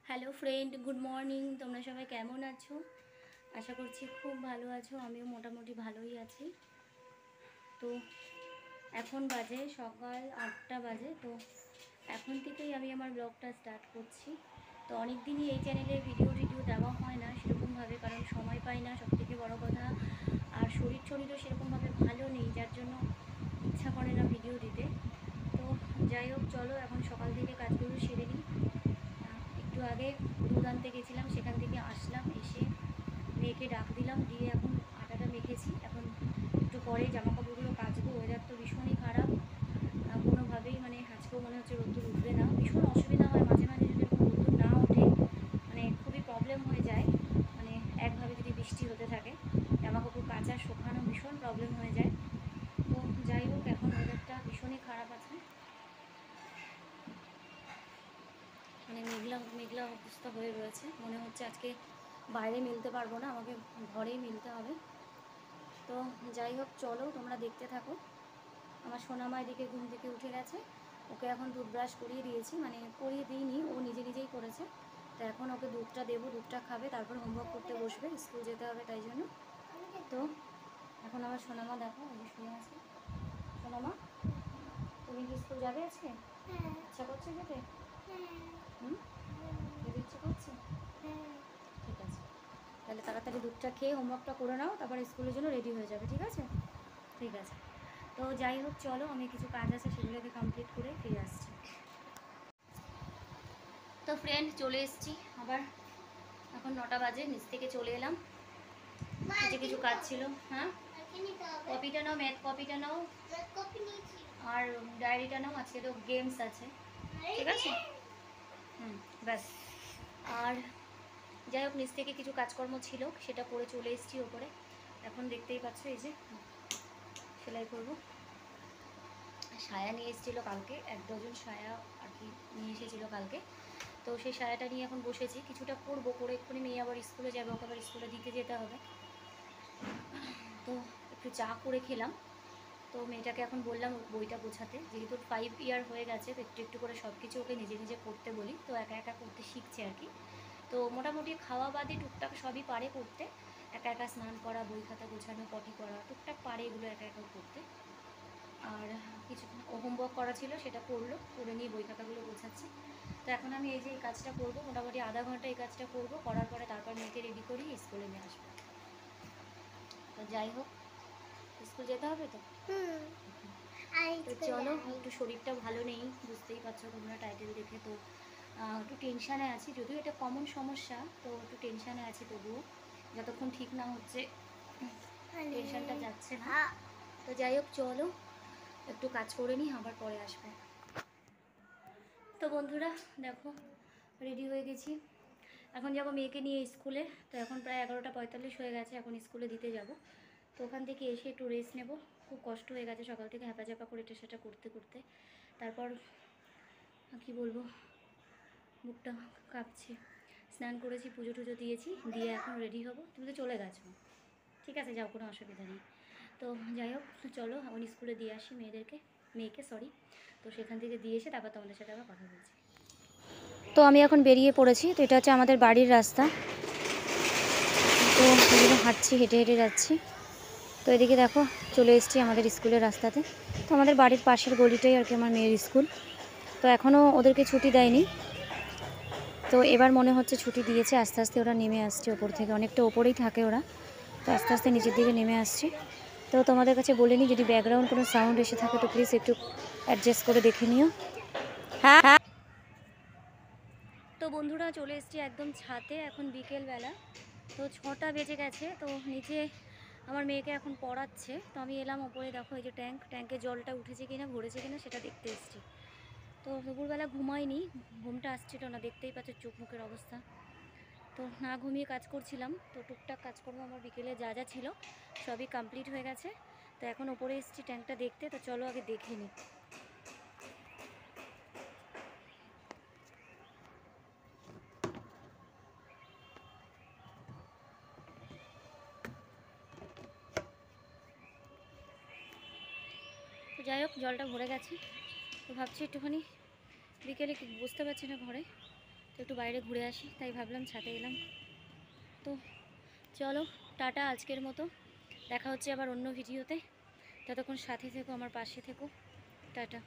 Hello friend, good morning. তোমরা সবাই কেমন আছো? আশা করছি খুব ভালো আছো। আমিও মোটামুটি ভালোই আছি। তো এখন বাজে সকাল 8টা বাজে। তো এখন থেকেই আমি আমার ব্লগটা স্টার্ট করছি। তো অনেক দিনই এই চ্যানেলে ভিডিও দেওয়া হয় না সেরকমভাবে, কারণ সময় পাই না, সবথেকে বড় কথা। আর শরীরও সেরকমভাবে ভালো নেই, যার জন্য ইচ্ছা করে না ভিডিও দিতে। তো যাই হোক, চলো এখন সকাল থেকে কাজগুলো সেরে নিই। একটু আগে দুধ আনতে গেছিলাম, সেখান থেকে আসলাম, এসে মেয়েকে ডাক দিলাম, দিয়ে এখন আটাটা মেখেছি। এখন একটু পরে জামাকাপড়গুলো কাচবো। ওয়েদার তো ভীষণই খারাপ, কোনোভাবেই মানে আজকেও মনে হচ্ছে রোদ্দুর উঠবে না। ভীষণ অসুবিধা হয় মাঝে মাঝে, যদি এরকম রোদ্দুর না ওঠে মানে খুবই প্রবলেম হয়ে যায়। মানে একভাবে যদি বৃষ্টি হতে থাকে, জামাকাপড় কাচা শুকানো ভীষণ প্রবলেম হয়ে যায়। তো যাই হোক, এখন ওয়েদারটা ভীষণই খারাপ আছে, মানে মেঘলা মেঘলা অবস্থা হয়ে রয়েছে। মনে হচ্ছে আজকে বাইরে মিলতে পারবো না, আমাকে ঘরেই মিলতে হবে। তো যাই হোক, চলো তোমরা দেখতে থাকো। আমার সোনামা এদিকে ঘুম থেকে উঠে গেছে, ওকে এখন দুধ ব্রাশ করিয়ে দিয়েছি, মানে করিয়ে দিইনি, ও নিজেই করেছে। তো এখন ওকে দুধটা দেবো, দুধটা খাবে, তারপর হোমওয়ার্ক করতে বসবে, স্কুল যেতে হবে তাই জন্য। তো এখন আমার সোনামা দেখো ওই যে শুয়ে আছে। সোনামা, তুমি কি স্কুল যাবে আজকে? ইচ্ছা করছে যেতে? হুম, যেতে ইচ্ছে করছে? ঠিক আছে, তাহলে তাড়াতাড়ি দুধটা খেয়ে হোমওয়ার্কটা করে নাও, তারপর স্কুলের জন্য রেডি হয়ে যাবে। ঠিক আছে? ঠিক আছে। তো যাই হোক, চলো আমি কিছু কাজ আছে সেগুলোকে কমপ্লিট করে ফিরে আসছি। তো ফ্রেন্ড, চলে এসেছি আবার। এখন 9টা বাজে, নিচ থেকে চলে এলাম, যে কিছু কাজ ছিল। হ্যাঁ, কপিটা নাও, ম্যাথ কপিটা নাও, আর ডায়েরিটা নাও, আজকে তো গেমস আছে। ঠিক আছে? ব্যাস। আর যাই হোক, নিচ থেকে কিছু কাজকর্ম ছিল, সেটা করে চলে এসেছি ওপরে। এখন দেখতেই পাচ্ছ এই যে সেলাই করব। সায়া নিয়ে এসেছিলো কালকে, 1 ডজন সায়া আর কি নিয়ে এসেছিলো কালকে। তো সেই সায়াটা নিয়ে এখন বসেছি, কিছুটা করবো, করে এক্ষুনি মেয়ে আবার স্কুলে যাবে, ওকে আবার স্কুলে দিতে যেতে হবে। তো একটু চা করে খেলাম। তো মেয়েটাকে এখন বললাম বইটা গোছাতে, যেহেতু 5 ইয়ার হয়ে গেছে, তো একটু একটু করে সব কিছু ওকে নিজে করতে বলি, তো একা একা করতে শিখছে আর কি। তো মোটামুটি খাওয়া বাদে টুকটাক সবই পারে করতে, একা একা স্নান করা, বই খাতা গোছানো, পটি করা, টুকটাক পারে এগুলো একা একা করতে। আর কিছু হোমওয়ার্ক করা ছিল সেটা করলো, করে নিয়ে বই খাতাগুলো গোছাচ্ছি। তো এখন আমি এই যে এই কাজটা করবো, মোটামুটি আধা ঘন্টা এই কাজটা করবো, করার পরে তারপর মেয়েকে রেডি করি স্কুলে নিয়ে আসবো। তো যাই হোক, স্কুল যেতে হবে তো। তো চলো, একটু শরীরটা ভালো নেই, বুঝতেই পারছো তোমরা টাইটেল দেখে। তো একটু টেনশানে আছি, যদিও এটা কমন সমস্যা, তো একটু টেনশানে আছি তবুও, যতক্ষণ ঠিক না হচ্ছে টেনশানটা যাচ্ছে না। তো যাই হোক, চলো একটু কাজ করে নিই, আবার পরে আসবো। তো বন্ধুরা দেখো, রেডি হয়ে গেছি, এখন যাবো মেয়েকে নিয়ে স্কুলে। তো এখন প্রায় 11টা 45 হয়ে গেছে, এখন স্কুলে দিতে যাব। তো ওখান থেকে এসে একটু রেস্ট নেব, খুব কষ্ট হয়ে গেছে সকাল থেকে হ্যাপাচাপা করে এটা সেটা করতে করতে। তারপর কি বলবো, মুখটা কাঁপছে। স্নান করেছি, পুজো টুজো দিয়েছি, দিয়ে এখন রেডি হব। তুমি তো চলে গেছো, ঠিক আছে, যাও, কোনো অসুবিধা নেই। তো যাই হোক, চলো এখন স্কুলে দিয়ে আসি মেয়েকে সরি। তো সেখান থেকে দিয়ে এসে তারপর তোমাদের সাথে আবার কথা বলছি। তো আমি এখন বেরিয়ে পড়েছি। তো এটা হচ্ছে আমাদের বাড়ির রাস্তা। তো এদিকে হাঁটছি, হেঁটে হেঁটে যাচ্ছি। তো এদিকে দেখো চলে এসেছি আমাদের স্কুলের রাস্তাতে। তো আমাদের বাড়ির পাশের গলিটাই আর কি আমার মেয়ের স্কুল। তো এখনও ওদেরকে ছুটি দেয়নি, তো এবার মনে হচ্ছে ছুটি দিয়েছে। আস্তে আস্তে ওরা নেমে আসছে ওপর থেকে, অনেকটা ওপরেই থাকে ওরা, তো আস্তে আস্তে নিচের দিকে নেমে আসছে। তো তোমাদের কাছে বলে নিই, যদি ব্যাকগ্রাউন্ড কোনো সাউন্ড এসে থাকে তো প্লিজ একটু অ্যাডজাস্ট করে দেখে নিও। হ্যাঁ হ্যাঁ। তো বন্ধুরা, চলে এসেছি একদম ছাদে, এখন বিকেলবেলা। তো 6টা বেজে গেছে। তো নিচে আমার মেয়েকে এখন পড়াচ্ছে। তো আমি এলাম ওপরে, দেখো এই যে ট্যাঙ্কে জলটা উঠেছে কিনা, ভরেছে কিনা সেটা দেখতে এসেছি। তো দুপুরবেলা ঘুমাইনি, ঘুমটা আসছিল না, দেখতেই পাচ্ছ চোখ মুখের অবস্থা। তো না ঘুমিয়ে কাজ করছিলাম। তো টুকটাক কাজকর্ম আমার বিকেলে যা যা ছিল সবই কমপ্লিট হয়ে গেছে। তো এখন ওপরে এসেছি ট্যাঙ্কটা দেখতে। তো চলো আগে দেখে নিই। তো যাই হোক, জলটা ভরে গেছে। তো ভাবছি একটুখানি বিকেলে, কি বুঝতে পারছি না ঘরে, তো একটু বাইরে ঘুরে আসি, তাই ভাবলাম ছাদে এলাম। তো চলো টাটা আজকের মতো, দেখা হচ্ছে আবার অন্য ভিডিওতে। ততক্ষণ সাথে থেকো, আমার পাশে থেকো। টাটা।